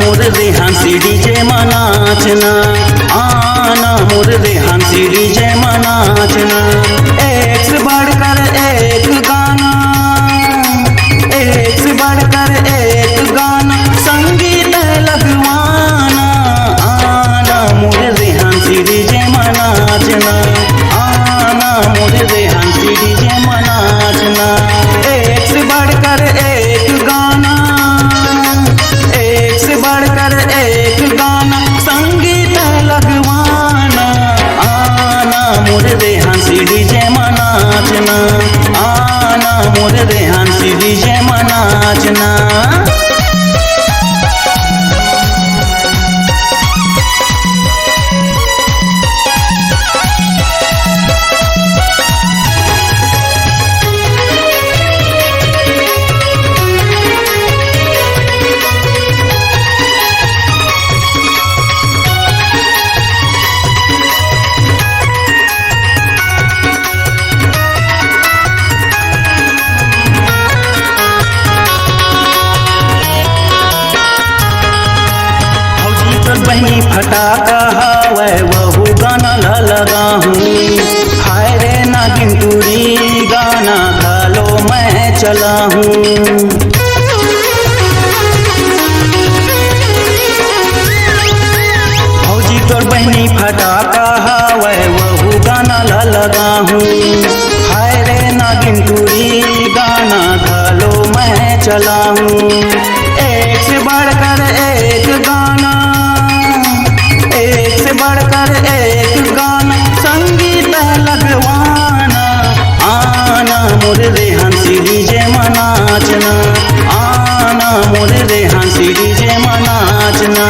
मुर्दे हंसी डीजे मनाचना, आना मुर्दे हंसी डीजे मनाचना। एक से बढ़कर एक गाना, एक से बढ़कर एक गाना, संगीत लगवाना। आना मुर्दे हंसी डीजे मनाचना, आना मुर्दे हंसी डीजे मनाचना। एक से बढ़कर एक गाना, एक से बढ़कर एक गाना, संगीत लगवाना। आना मुर्दे हंसी डीजे मनाचना, आना मुर्दे हंसी डीजे मनाचना। बहनी फटाका हवै वहू गाना लगा हूँ। हाय रे नागिन टूरी गाना घालो मैं चला हूँ। भौजी तोर बहनी फटाका हवै वहू गाना लगा हूँ। हाय रे नागिन टूरी गाना घालो मैं चला हूँ। एक से बढ़कर एक गाना, एक से बढ़कर एक गाना, संगीत लगवाना। आना मुर्दे हंसी डीजे मनाचना, आना मुर्दे हंसी डीजे मनाचना।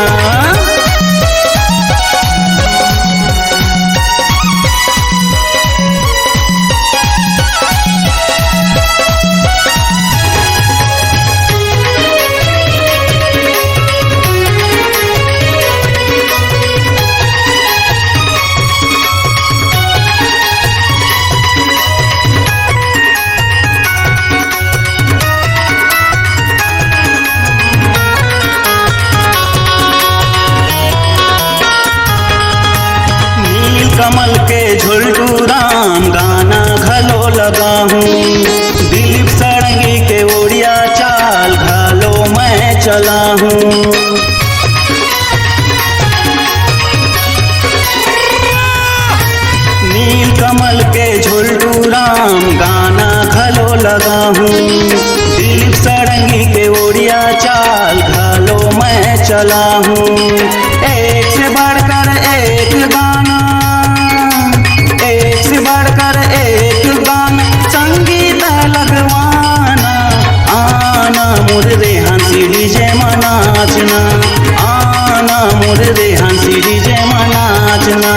कमल के झुलटू राम गाना घलो लगा हूँ। दिलीप सारंगी के ओडिया चाल घालो मैं चला हूँ। नील कमल के झुलटू राम गाना घलो लगा हूँ। दिलीप सारंगी के ओडिया चाल घालो मैं चला हूँ। एक से बढ़कर एक गाना, एक से बढ़कर एक गाना, संगीत लगवाना। आना मुर्दे हंसी डीजे मनाचना, आना मुर्दे हंसी डीजे मनाचना।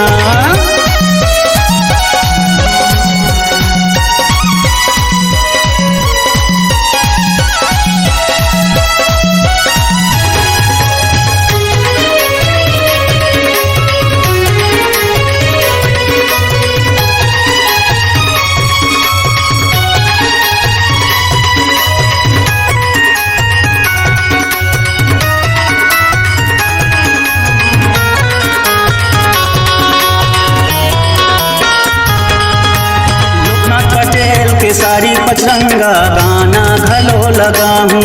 सारी पचरंगा गाना घलो लगा हूँ।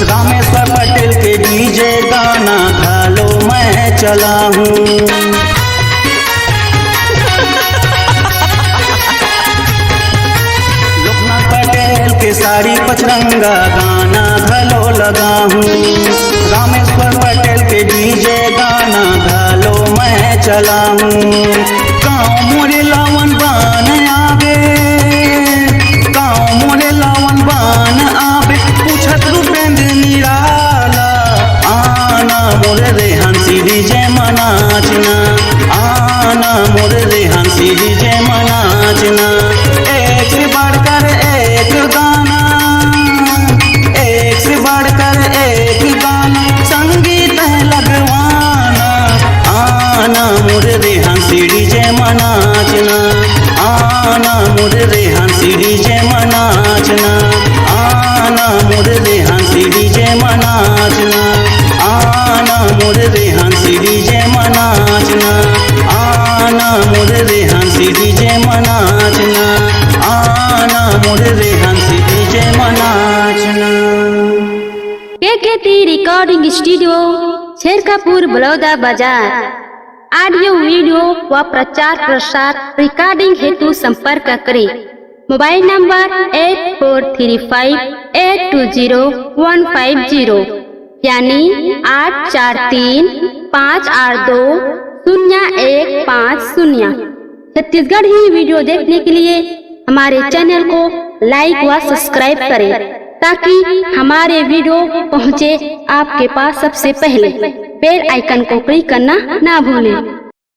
रामेश्वर पटेल के डीजे गाना घलो मैं चला हूँ। लोकनाथ पटेल के सारी पचरंगा गाना घलो लगा हूँ। रामेश्वर पटेल के डीजे गाना घलो मैं चला हूँ। गाँव मोरे लावन बान आगे, गाँव मोरे लावन बान आवे, पूछत रूपेंद्र निराला। आना मुर्दे हंसी डीजे मनाचना, आना मुर्दे हंसी डीजे मनाचना। एक से बढ़कर एक गाना, एक से बढ़कर एक गाना, संगीत लगवाना। आना मुर्दे हंसी डीजे मनाचना, आना मुर्दे हंसी डीजे मनाचना, आना मुर्दे हंसी डीजे मनाचना, आना मुर्रे हंसी डीजे मनाचना, आना मुर्रे हंसी डीजे मनाचना, आना मुर्रे हंसी डीजे मनाचना। KKT recording studio Sherkapur Baloda Bazar. Audio video व प्रचार प्रसार रिकॉर्डिंग हेतु संपर्क करें। मोबाइल नंबर 8435820150 यानी 8435820150। छत्तीसगढ़ी वीडियो देखने के लिए हमारे चैनल को लाइक व सब्सक्राइब करें ताकि हमारे वीडियो पहुंचे आपके पास सबसे पहले। बेल आइकन को क्लिक करना ना भूलें।